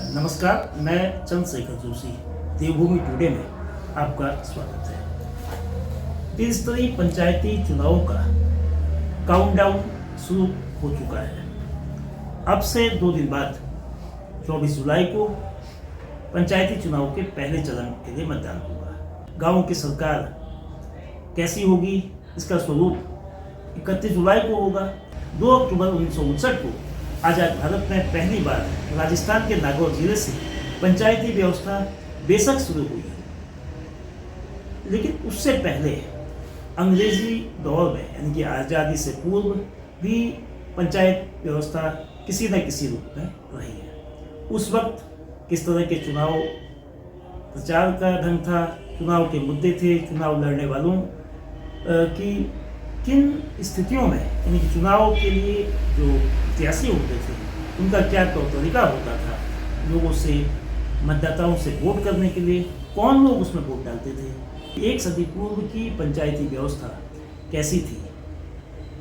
नमस्कार, मैं चंद्रशेखर जोशी। देवभूमि टुडे में आपका स्वागत है। त्रिस्तरीय पंचायती चुनावों का काउंटडाउन शुरू हो चुका है। अब से 2 दिन बाद 24 जुलाई को पंचायती चुनाव के पहले चरण के लिए मतदान होगा। गाँव की सरकार कैसी होगी, इसका स्वरूप 31 जुलाई को होगा। 2 अक्टूबर 1959 को आज़ाद भारत में पहली बार राजस्थान के नागौर जिले से पंचायती व्यवस्था बेशक शुरू हुई, लेकिन उससे पहले अंग्रेजी दौर में यानी कि आज़ादी से पूर्व भी पंचायत व्यवस्था किसी न किसी रूप में रही है। उस वक्त किस तरह के चुनाव प्रचार का ढंग था, चुनाव के मुद्दे थे, चुनाव लड़ने वालों की किन स्थितियों में यानी कि चुनाव के लिए जो प्रत्याशी होते थे उनका क्या तौर तरीका होता था, लोगों से मतदाताओं से वोट करने के लिए कौन लोग उसमें वोट डालते थे, 1 सदी पूर्व की पंचायती व्यवस्था कैसी थी,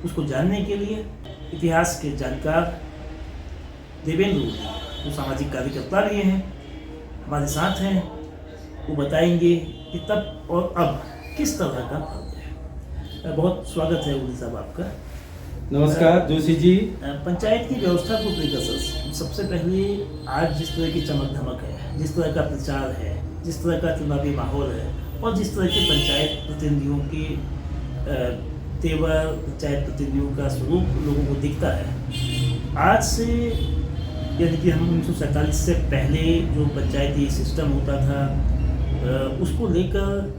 उसको जानने के लिए इतिहास के जानकार देवेंद्र जो सामाजिक कार्यकर्ता भी हैं हमारे साथ हैं। वो बताएंगे कि तब और अब किस तरह का फर्क है। बहुत स्वागत है उदी साहब आपका। नमस्कार जोशी जी। पंचायत की व्यवस्था को लेकर सबसे पहले आज जिस तरह की चमक धमक है, जिस तरह का प्रचार है, जिस तरह का चुनावी माहौल है और जिस तरह के पंचायत प्रतिनिधियों के तेवर, पंचायत प्रतिनिधियों का स्वरूप लोगों को दिखता है, आज से यानी कि हम 1947 से पहले जो पंचायती सिस्टम होता था उसको लेकर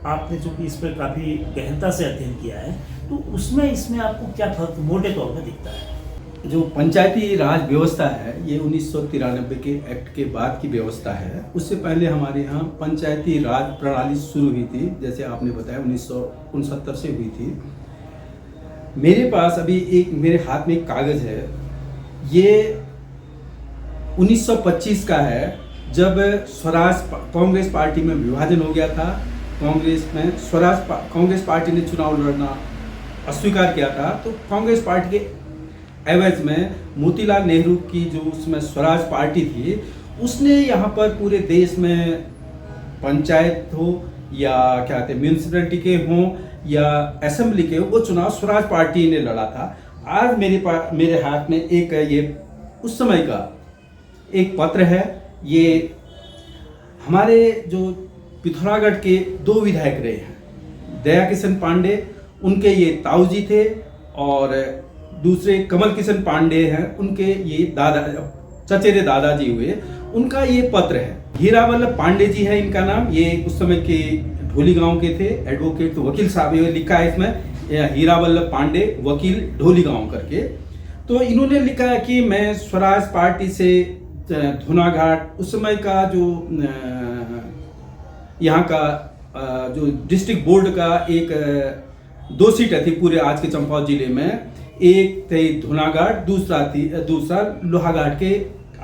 आपने चूँकि इस पर काफ़ी गहनता से अध्ययन किया है, तो उसमें इसमें आपको क्या फर्क मोटे तौर में दिखता है? जो पंचायती राज व्यवस्था है ये 1993 के एक्ट के बाद की व्यवस्था है। उससे पहले हमारे यहाँ पंचायती राज प्रणाली शुरू हुई थी, जैसे आपने बताया 1969 से हुई थी। मेरे पास अभी मेरे हाथ में एक कागज़ है, ये 1925 का है, जब स्वराज कांग्रेस पार्टी में विभाजन हो गया था। कांग्रेस पार्टी ने चुनाव लड़ना अस्वीकार किया था, तो कांग्रेस पार्टी के एवज में मोतीलाल नेहरू की जो उसमें स्वराज पार्टी थी, उसने यहाँ पर पूरे देश में पंचायत हो या क्या कहते हैं म्यूनिसिपैलिटी के हों या असेंबली के हो, वो चुनाव स्वराज पार्टी ने लड़ा था। आज मेरे हाथ में एक ये उस समय का एक पत्र है। ये हमारे जो पिथौरागढ़ के 2 विधायक रहे हैं, दया किशन पांडे, उनके ये ताऊजी थे, और दूसरे कमल किशन पांडे हैं, उनके ये चचेरे दादाजी हुए। उनका ये पत्र है। हीरा वल्लभ पांडे जी है इनका नाम, ये उस समय के ढोली गांव के थे, एडवोकेट तो वकील साहब, ये लिखा है इसमें हीरा वल्लभ पांडे वकील ढोली गांव करके। तो इन्होंने लिखा है कि मैं स्वराज पार्टी से धुनाघाट, उस समय का जो यहाँ का जो डिस्ट्रिक्ट बोर्ड का एक 2 सीटें थी पूरे आज के चंपावत जिले में, एक थी धुनाघाट, दूसरा लोहाघाट के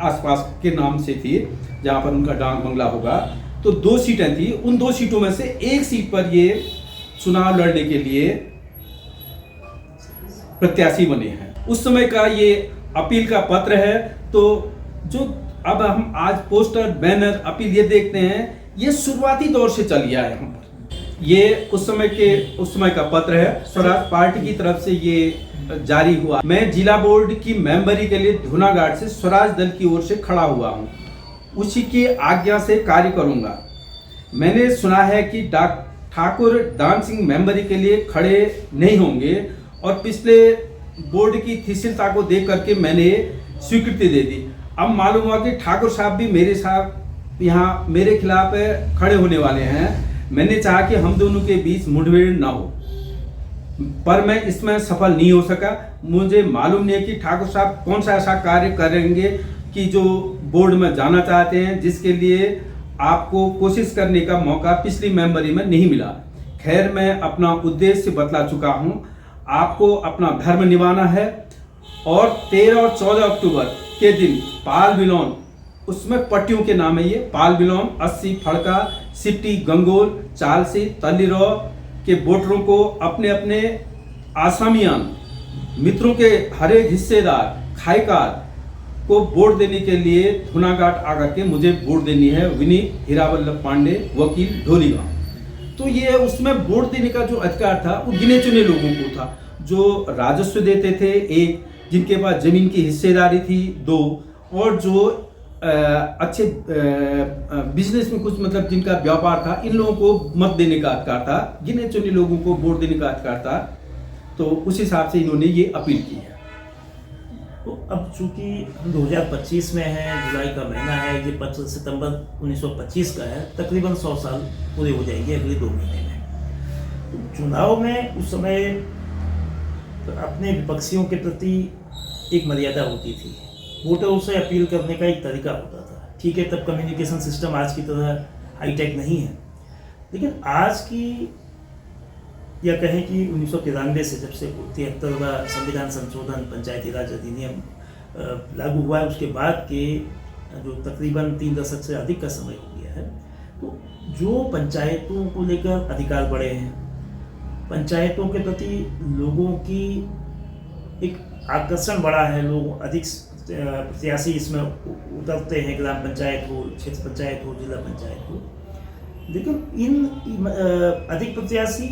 आसपास के नाम से थी, जहाँ पर उनका डांग बंगला होगा। तो 2 सीटें थी, उन 2 सीटों में से एक सीट पर ये चुनाव लड़ने के लिए प्रत्याशी बने हैं। उस समय का ये अपील का पत्र है। तो जो अब हम आज पोस्टर, बैनर, अपील ये देखते हैं, ये शुरुआती दौर से चल गया है। हम ये उस समय का पत्र है, स्वराज पार्टी की तरफ से ये जारी हुआ। मैं जिला बोर्ड की मेंबरी के लिए धुनाघाट से स्वराज दल की ओर से खड़ा हुआ हूँ, उसी की आज्ञा से कार्य करूँगा। मैंने सुना है कि ठाकुर दान सिंह मेंबरी के लिए खड़े नहीं होंगे, और पिछले बोर्ड की शिथिलता को देख करके मैंने स्वीकृति दे दी। अब मालूम हुआ कि ठाकुर साहब भी मेरे साथ यहाँ मेरे खिलाफ खड़े होने वाले हैं। मैंने चाहा कि हम दोनों के बीच मुठभेड़ ना हो, पर मैं इसमें सफल नहीं हो सका। मुझे मालूम नहीं है कि ठाकुर साहब कौन सा ऐसा कार्य करेंगे कि जो बोर्ड में जाना चाहते हैं, जिसके लिए आपको कोशिश करने का मौका पिछली मेंबरी में नहीं मिला। खैर, मैं अपना उद्देश्य बतला चुका हूँ। आपको अपना धर्म निभाना है, और 13 और 14 अक्टूबर के दिन पाल बिलोन, उसमें पट्टियों के नाम है ये, पाल बिलोन, 80, फड़का, सिट्टी, गंगोल, चालसी, तल्लीरो के वोटरों को अपने अपने आसामियान मित्रों के हर एक हिस्सेदार, खाईकार को वोट देने के लिए धुनाघाट आकर के मुझे वोट देनी है, विनीत हीरावल्लभ पांडे, वकील ढोलीगांव। तो ये उसमें वोट देने का जो अधिकार था वो गिने चुने लोगों को था, जो राजस्व देते थे एक, जिनके पास जमीन की हिस्सेदारी थी दो, और जो अच्छे बिजनेस में कुछ मतलब जिनका व्यापार था, इन लोगों को मत देने का अधिकार था, गिने चुने लोगों को वोट देने का अधिकार था। तो उस हिसाब से इन्होंने ये अपील की है। तो अब चूंकि हम 2025 में हैं, जुलाई का महीना है, ये 5 सितंबर 1925 का है, तकरीबन 100 साल पूरे हो जाएंगे अगले 2 महीने में। तो चुनाव में उस समय तो अपने विपक्षियों के प्रति एक मर्यादा होती थी, वोटरों से अपील करने का एक तरीका होता था। ठीक है, तब कम्युनिकेशन सिस्टम आज की तरह हाईटेक नहीं है, लेकिन आज की या कहें कि 1993 से जब से 73वां संविधान संशोधन पंचायती राज अधिनियम लागू हुआ है, उसके बाद के जो तकरीबन 3 दशक से अधिक का समय हो गया है, तो जो पंचायतों को लेकर अधिकार बढ़े हैं, पंचायतों के प्रति लोगों की एक आकर्षण बढ़ा है, लोग अधिक प्रत्याशी इसमें उतरते हैं, ग्राम पंचायत हो, क्षेत्र पंचायत हो, जिला पंचायत हो। लेकिन इन अधिक प्रत्याशी,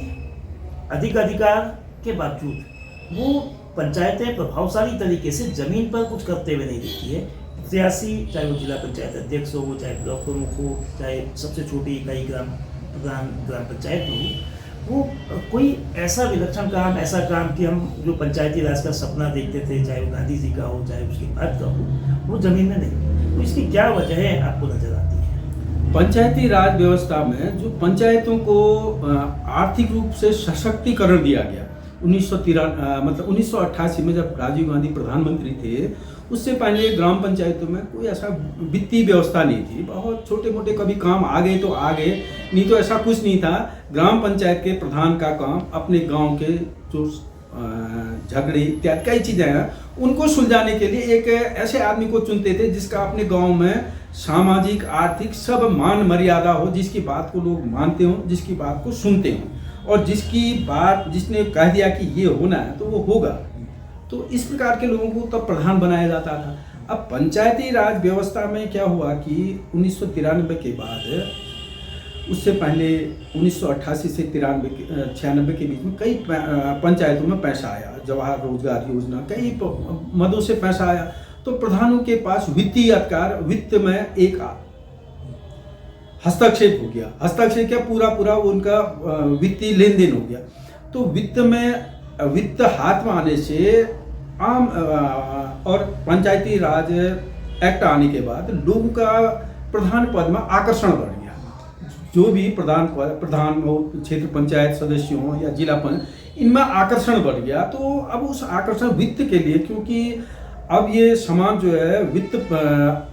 अधिक अधिकार के बावजूद वो पंचायतें प्रभावशाली तरीके से जमीन पर कुछ करते हुए नहीं दिखती है। प्रत्याशी चाहे वो जिला पंचायत अध्यक्ष हो, चाहे ब्लॉक प्रमुख हो, चाहे सबसे छोटी इकाई ग्राम पंचायत हो, वो कोई ऐसा विलक्षण काम, ऐसा काम कि हम जो पंचायती राज का सपना देखते थे, चाहे वो गांधी जी का हो, चाहे उसके बाद का हो, वो जमीन में नहीं। तो इसकी क्या वजह है आपको नजर आती है? पंचायती राज व्यवस्था में जो पंचायतों को आर्थिक रूप से सशक्तिकरण दिया गया, 1988 में जब राजीव गांधी प्रधानमंत्री थे, उससे पहले ग्राम पंचायतों में कोई ऐसा वित्तीय व्यवस्था नहीं थी। बहुत छोटे मोटे कभी काम आ गए तो आ गए, नहीं तो ऐसा कुछ नहीं था। ग्राम पंचायत के प्रधान का काम अपने गांव के जो झगड़े इत्यादि कई चीज़ें हैं, उनको सुलझाने के लिए एक ऐसे आदमी को चुनते थे जिसका अपने गांव में सामाजिक आर्थिक सब मान मर्यादा हो, जिसकी बात को लोग मानते हों, जिसकी बात को सुनते हों, और जिसकी बात जिसने कह दिया कि ये होना है तो वो होगा। तो इस प्रकार के लोगों को तब प्रधान बनाया जाता था। अब पंचायती राज व्यवस्था में क्या हुआ कि 1993 के बाद, उससे पहले 1988 से 96 के बीच में कई पंचायतों में पैसा आया, जवाहर रोजगार योजना, कई मदों से पैसा आया। तो प्रधानों के पास वित्तीय अधिकार, वित्त में एक हस्तक्षेप हो गया। हस्तक्षेप क्या, पूरा उनका वित्तीय लेन देन हो गया। तो वित्त हाथ में आने से आम और पंचायती राज एक्ट आने के बाद लोगों का प्रधान पद में आकर्षण बढ़ गया। जो भी प्रधान हो, क्षेत्र पंचायत सदस्य हो या जिला पंचायत, इनमें आकर्षण बढ़ गया। तो अब उस आकर्षण वित्त के लिए, क्योंकि अब ये समाज जो है वित्त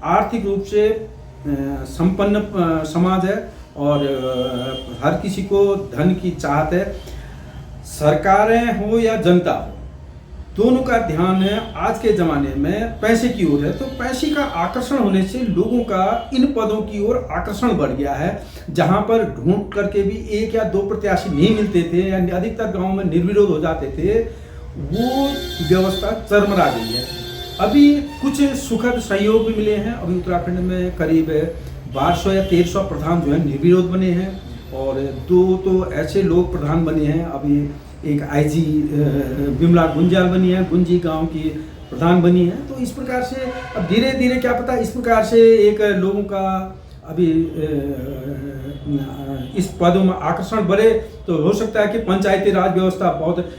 आर्थिक रूप से संपन्न समाज है और हर किसी को धन की चाहत है, सरकारें हो या जनता हो, दोनों का ध्यान है आज के ज़माने में पैसे की ओर है। तो पैसे का आकर्षण होने से लोगों का इन पदों की ओर आकर्षण बढ़ गया है। जहां पर ढूंढ करके भी 1 या 2 प्रत्याशी नहीं मिलते थे या अधिकतर गांव में निर्विरोध हो जाते थे, वो व्यवस्था चरमरा गई है। अभी कुछ सुखद सहयोग भी मिले हैं। अभी उत्तराखंड में करीब 1200 या 1300 प्रधान जो है निर्विरोध बने हैं, और 2 तो ऐसे लोग प्रधान बने हैं। अभी एक आईजी विमला गुंजाल बनी है, गुंजी गांव की प्रधान बनी है। तो इस प्रकार से अब धीरे धीरे क्या पता, इस प्रकार से एक लोगों का अभी इस पदों में आकर्षण बढ़े, तो हो सकता है कि पंचायती राज व्यवस्था बहुत,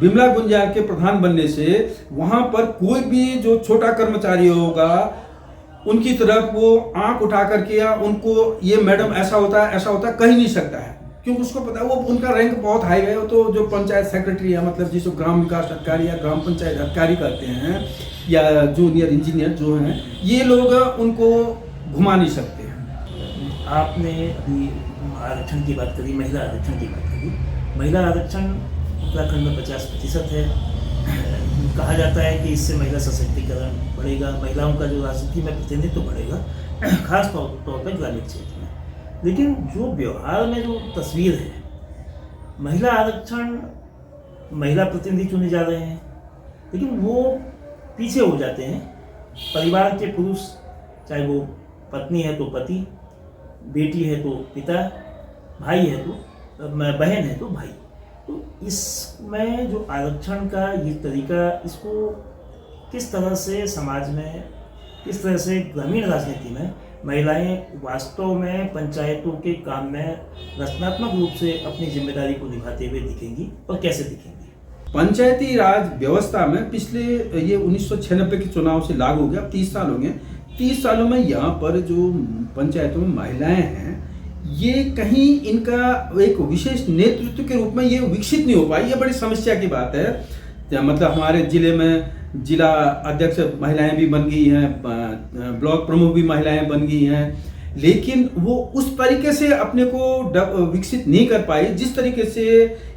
विमला गुंजाल के प्रधान बनने से वहां पर कोई भी जो छोटा कर्मचारी होगा उनकी तरफ वो आंख उठा करके या उनको ये मैडम ऐसा होता है कह नहीं सकता है, क्योंकि उसको पता है वो उनका रैंक बहुत हाई है। तो जो पंचायत सेक्रेटरी है, मतलब जिसको ग्राम विकास अधिकारी या ग्राम पंचायत अधिकारी कहते हैं, या जूनियर इंजीनियर जो हैं, ये लोग उनको घुमा नहीं सकते हैं। आपने अभी आरक्षण की बात करी, महिला आरक्षण की बात करी। महिला आरक्षण उत्तराखंड में 50% है। कहा जाता है कि इससे महिला सशक्तिकरण बढ़ेगा, महिलाओं का जो राजनीति में प्रतिनिधित्व बढ़ेगा, खास तौर पर ग्रामीण क्षेत्र में। लेकिन जो व्यवहार में जो तस्वीर है, महिला आरक्षण, महिला प्रतिनिधि चुने जा रहे हैं, लेकिन वो पीछे हो जाते हैं परिवार के पुरुष, चाहे वो पत्नी है तो पति, बेटी है तो पिता, भाई है तो बहन है तो भाई। तो इसमें जो आरक्षण का ये तरीका, इसको किस तरह से समाज में, किस तरह से ग्रामीण राजनीति में महिलाएं वास्तव में पंचायतों के काम में रचनात्मक रूप से अपनी जिम्मेदारी को निभाते हुए दिखेंगी और कैसे दिखेंगी? पंचायती राज व्यवस्था में पिछले ये 1996 के चुनाव से लागू हो गया, 30 साल हो गए। 30 सालों में यहाँ पर जो पंचायतों में महिलाएं हैं, ये कहीं इनका एक विशेष नेतृत्व के रूप में ये विकसित नहीं हो पाई। ये बड़ी समस्या की बात है। मतलब हमारे जिले में जिला अध्यक्ष महिलाएं भी बन गई हैं, ब्लॉक प्रमुख भी महिलाएं बन गई हैं, लेकिन वो उस तरीके से अपने को विकसित नहीं कर पाई जिस तरीके से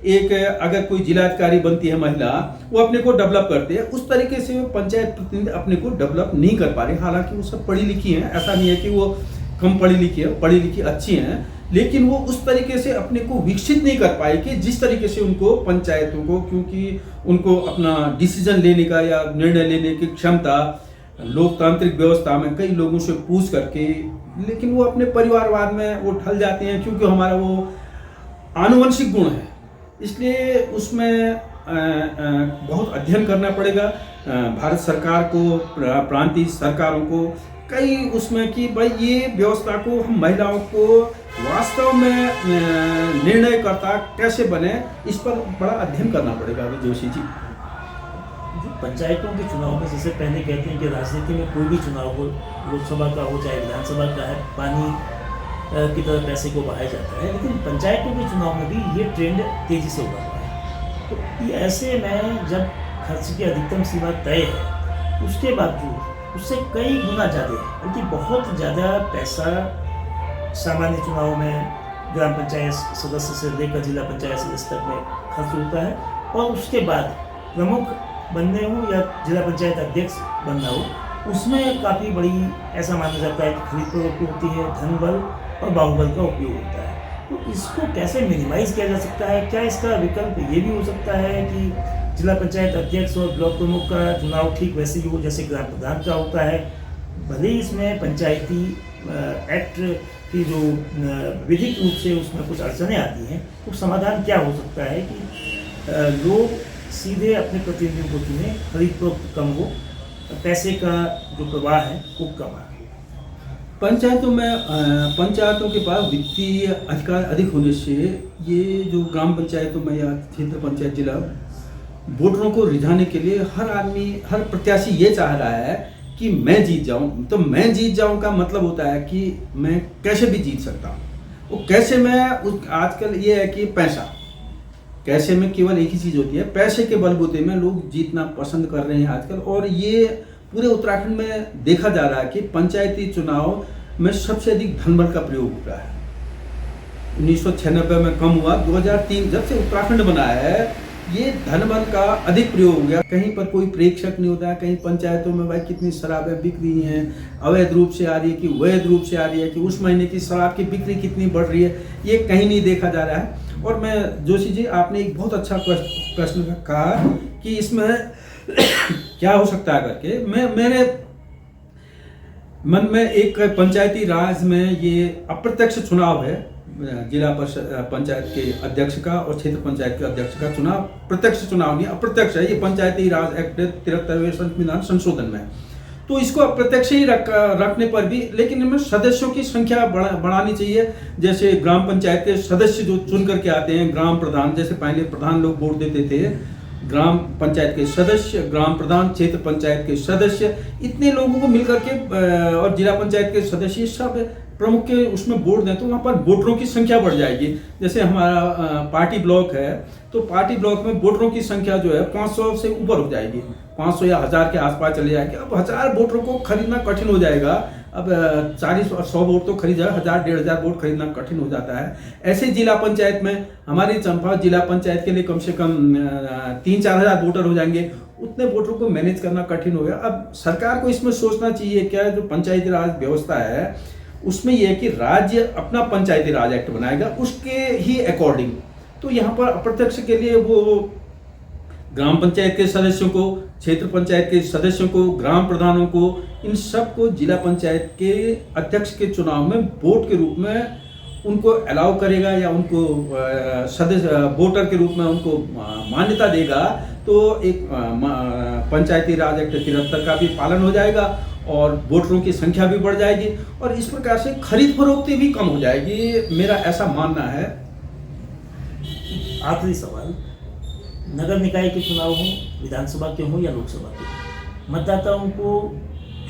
एक अगर कोई जिलाधिकारी बनती है महिला, वो अपने को डेवलप करते हैं, उस तरीके से वो पंचायत प्रतिनिधि अपने को डेवलप नहीं कर पा रही। हालांकि वो सब पढ़ी लिखी हैं, ऐसा नहीं है कि वो कम पढ़ी लिखी है, पढ़ी लिखी अच्छी हैं, लेकिन वो उस तरीके से अपने को विकसित नहीं कर पाई कि जिस तरीके से उनको पंचायतों को, क्योंकि उनको अपना डिसीजन लेने का या निर्णय लेने की क्षमता लोकतांत्रिक व्यवस्था में कई लोगों से पूछ करके, लेकिन वो अपने परिवारवाद में वो ढल जाते हैं, क्योंकि हमारा वो आनुवंशिक गुण है। इसलिए उसमें बहुत अध्ययन करना पड़ेगा भारत सरकार को, प्रांतीय सरकारों को, कई उसमें कि भाई ये व्यवस्था को हम महिलाओं को वास्तव में निर्णयकर्ता कैसे बने, इस पर बड़ा अध्ययन करना पड़ेगा अभी जोशी जी। पंचायतों के चुनाव में जैसे पहले कहते हैं कि राजनीति में कोई भी चुनाव हो, लोकसभा का हो चाहे विधानसभा का है, पानी की तरह पैसे को बहाया जाता है, लेकिन पंचायतों के चुनाव में भी ये ट्रेंड तेजी से उभर रहा है। तो ऐसे में जब खर्च की अधिकतम सीमा तय है, उसके बावजूद उससे कई गुना ज़्यादा है, क्योंकि बहुत ज़्यादा पैसा सामान्य चुनाव में ग्राम पंचायत सदस्य से लेकर जिला पंचायत सदस्य तक में खर्च होता है, और उसके बाद प्रमुख बनने हो या जिला पंचायत अध्यक्ष बनना हो, उसमें काफ़ी बड़ी ऐसा माना जाता है कि खरीद फरोख्त होती है, धन बल और बाहुबल का उपयोग होता है। तो इसको कैसे मिनिमाइज किया जा सकता है? क्या इसका विकल्प ये भी हो सकता है कि जिला पंचायत अध्यक्ष और ब्लॉक प्रमुख का चुनाव ठीक वैसे ही हो जैसे ग्राम प्रधान का होता है, भले ही इसमें पंचायती एक्ट की जो विधिक रूप से उसमें कुछ अड़चनें आती हैं, तो समाधान क्या हो सकता है कि लोग सीधे अपने प्रतिनिधियों को चुने, खरीद फरोख्त कम हो, पैसे का जो प्रवाह है वो कम आए। पंचायतों के पास वित्तीय अधिकार अधिक होने से ये जो ग्राम पंचायतों में या क्षेत्र पंचायत जिला वोटरों को रिझाने के लिए हर आदमी, हर प्रत्याशी ये चाह रहा है कि मैं जीत जाऊं। तो मैं जीत जाऊं का मतलब होता है कि मैं कैसे भी जीत सकता हूं। वो कैसे में आजकल ये है कि पैसा, कैसे में केवल एक ही चीज़ होती है, पैसे के बलबूते में लोग जीतना पसंद कर रहे हैं आजकल। और ये पूरे उत्तराखंड में देखा जा रहा है कि पंचायती चुनाव में सबसे अधिक धनबल का प्रयोग हो रहा है। 1996 में कम हुआ, 2003 जब से उत्तराखंड बना है ये धनबल का अधिक प्रयोग हो गया। कहीं पर कोई प्रेक्षक नहीं होता है, कहीं पंचायतों में भाई कितनी शराबें बिक रही हैं, अवैध रूप से आ रही है कि वैध रूप से आ रही है, कि उस महीने की शराब की बिक्री कितनी बढ़ रही है, ये कहीं नहीं देखा जा रहा है। और मैं जोशी जी, आपने एक बहुत अच्छा प्रश्न कहा कि इसमें क्या हो सकता है करके, मेरे मन में एक पंचायती राज में ये अप्रत्यक्ष चुनाव है, जिला पंचायत के अध्यक्ष का और क्षेत्र पंचायत के अध्यक्ष का चुनाव। प्रत्यक्ष चुनाव नहीं, अप्रत्यक्ष है। ये पंचायती राज एक्ट 73वें संविधान संशोधन में, तो इसको अप्रत्यक्ष ही रखने पर भी, लेकिन इनमें सदस्यों की संख्या बढ़ानी चाहिए। जैसे ग्राम पंचायत के सदस्य जो चुन करके आते हैं, ग्राम प्रधान, जैसे पहले प्रधान लोग वोट देते थे, ग्राम पंचायत के सदस्य, ग्राम प्रधान, क्षेत्र पंचायत के सदस्य, इतने लोगों को मिलकर के और जिला पंचायत के सदस्य सब प्रमुख के उसमें वोट दें तो वहाँ पर वोटरों की संख्या बढ़ जाएगी। जैसे हमारा पार्टी ब्लॉक है, तो पार्टी ब्लॉक में वोटरों की संख्या जो है 500 से ऊपर हो जाएगी, 500 या 1000 के आसपास चले जाएगी। अब 1000 वोटरों को खरीदना कठिन हो जाएगा। अब 40 और 100 वोट तो खरीदा, 1000-1500 वोट खरीदना कठिन हो जाता है। ऐसे जिला पंचायत में हमारी चंपा जिला पंचायत के लिए कम से कम 3-4 हज़ार वोटर हो जाएंगे। उतने वोटरों को मैनेज करना कठिन हो गया। अब सरकार को इसमें सोचना चाहिए, क्या जो पंचायती राज व्यवस्था है उसमें यह है कि राज्य अपना पंचायती राज एक्ट बनाएगा उसके ही अकॉर्डिंग। तो यहाँ पर अप्रत्यक्ष के लिए वो ग्राम पंचायत के सदस्यों को क्षेत्र पंचायत के सदस्यों को, ग्राम प्रधानों को, इन सबको जिला पंचायत के अध्यक्ष के चुनाव में वोट के रूप में उनको अलाउ करेगा या उनको सदस्य वोटर के रूप में उनको मान्यता देगा, तो एक पंचायती राज एक्ट 73 का भी पालन हो जाएगा और वोटरों की संख्या भी बढ़ जाएगी और इस प्रकार से खरीद फरोख्ती भी कम हो जाएगी, मेरा ऐसा मानना है। आखिरी सवाल, नगर निकाय के चुनाव हों, विधानसभा के हों या लोकसभा के हों, मतदाताओं को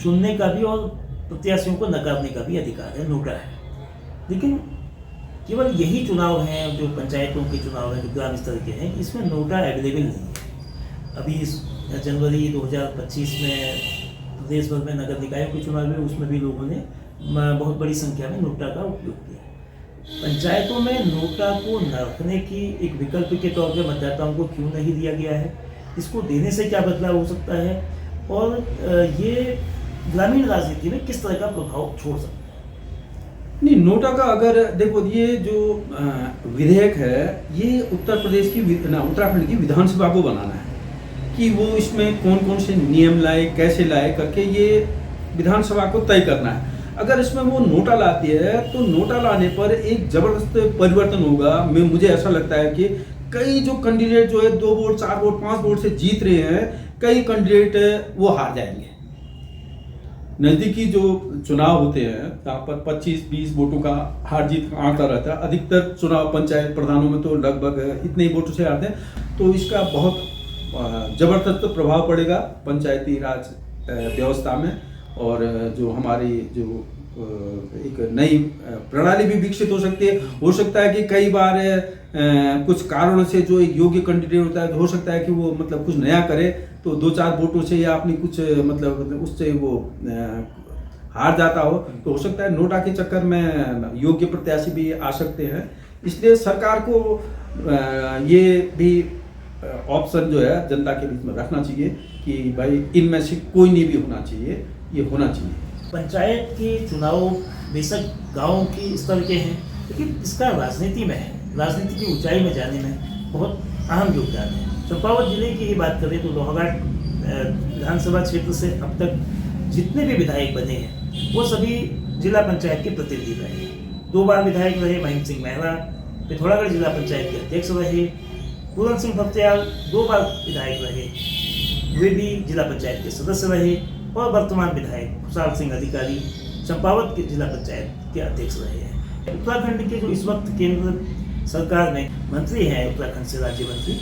चुनने का भी और प्रत्याशियों को नकारने का भी अधिकार है, नोटा है। लेकिन केवल यही चुनाव हैं जो पंचायतों के चुनाव हैं, जो ग्राम स्तर के हैं, इसमें नोटा अवेलेबल नहीं है। अभी इस जनवरी 2025 में प्रदेश भर में नगर निकायों के चुनाव हुए, उसमें भी लोगों ने बहुत बड़ी संख्या में नोटा का उपयोग किया। पंचायतों में नोटा को न रखने की एक विकल्प के तौर पर मतदाताओं को क्यों नहीं दिया गया है? इसको देने से क्या बदलाव हो सकता है और ये ग्रामीण राजनीति में किस तरह का प्रभाव छोड़ सकता है? नहीं, नोटा का अगर देखो, ये जो विधेयक है ये उत्तर प्रदेश की उत्तराखंड की विधानसभा को बनाना है कि वो इसमें कौन कौन से नियम लाए, कैसे लाए करके ये विधानसभा को तय करना है। अगर इसमें वो नोटा लाती है तो नोटा लाने पर एक जबरदस्त परिवर्तन होगा। मुझे ऐसा लगता है कि कई जो कैंडिडेट जो है 2 वोट, 4 वोट, 5 वोट से जीत रहे हैं, कई कैंडिडेट वो हार जाएंगे। नज़दीकी जो चुनाव होते हैं जहाँ पर 25-20 वोटों का हार जीत का आंकड़ा रहता है, अधिकतर चुनाव पंचायत प्रधानों में तो लगभग इतने ही वोटों से हारते हैं, तो इसका बहुत जबरदस्त प्रभाव पड़ेगा पंचायती राज व्यवस्था में और जो हमारी जो एक नई प्रणाली भी विकसित हो सकती है। हो सकता है कि कई बार कुछ कारणों से जो एक योग्य कैंडिडेट होता है, तो हो सकता है कि वो मतलब कुछ नया करे, तो 2-4 वोटों से या अपनी कुछ मतलब उससे वो हार जाता हो, तो हो सकता है नोटा के चक्कर में योग्य प्रत्याशी भी आ सकते हैं। इसलिए सरकार को ये भी ऑप्शन जो है जनता के बीच में रखना चाहिए कि भाई इनमें से कोई नहीं भी होना चाहिए, ये होना चाहिए। पंचायत के चुनाव बेशक गाँव की स्तर के हैं, लेकिन इसका राजनीति में है, राजनीति की ऊंचाई में जाने में बहुत अहम योगदान है। चंपावत जिले की ही बात करें तो लोहाघाट विधानसभा क्षेत्र से अब तक जितने भी विधायक बने हैं वो सभी जिला पंचायत के प्रतिनिधि रहे। 2 बार विधायक रहे महेंद्र सिंह मेहरा, पिथौरागढ़ जिला पंचायत के अध्यक्ष रहे। पूरन सिंह भपत्याल 2 बार विधायक रहे, वे भी जिला पंचायत के सदस्य रहे। और वर्तमान विधायक खुशहाल सिंह अधिकारी चंपावत के जिला पंचायत के अध्यक्ष रहे हैं। उत्तराखंड के जो इस वक्त केंद्र सरकार में मंत्री हैं, उत्तराखंड से राज्य मंत्री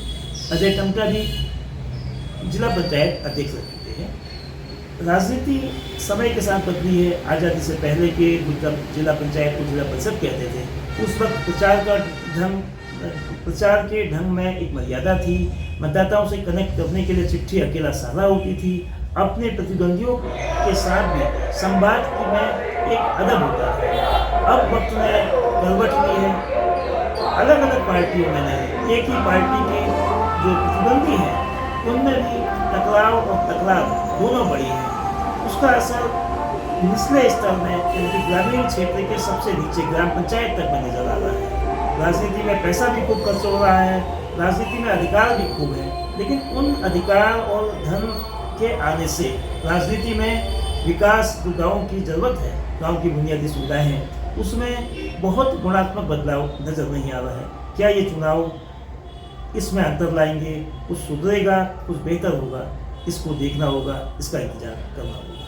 अजय टमटा भी जिला पंचायत अध्यक्ष रह चुके हैं। राजनीति समय के साथ बदली है। आज़ादी से पहले के जिला पंचायत को जिला परिषद कहते थे। उस वक्त प्रचार के ढंग में एक मर्यादा थी। मतदाताओं से कनेक्ट करने के लिए चिट्ठी अकेला सहारा होती थी। अपने प्रतिद्वंदियों के साथ में संवाद में एक अदब होता है। अब वक्त ने करवट ली है, अलग अलग पार्टियों में नहीं, एक ही पार्टी के जो प्रतिद्वंदी हैं उनमें भी टकराव और तकरार दोनों बड़ी हैं। उसका असर निचले स्तर में यानी ग्रामीण क्षेत्र के सबसे नीचे ग्राम पंचायत तक में नजर आ रहा है। राजनीति में पैसा भी खूब खर्च हो रहा है, राजनीति में अधिकार भी खूब है, लेकिन उन अधिकार और धन के आने से राजनीति में विकास जो गाँव की जरूरत है, गाँव की बुनियादी सुविधाएं हैं, उसमें बहुत गुणात्मक बदलाव नजर नहीं आ रहा है। क्या ये चुनाव इसमें अंतर लाएंगे? कुछ सुधरेगा, कुछ बेहतर होगा? इसको देखना होगा, इसका इंतजार करना होगा।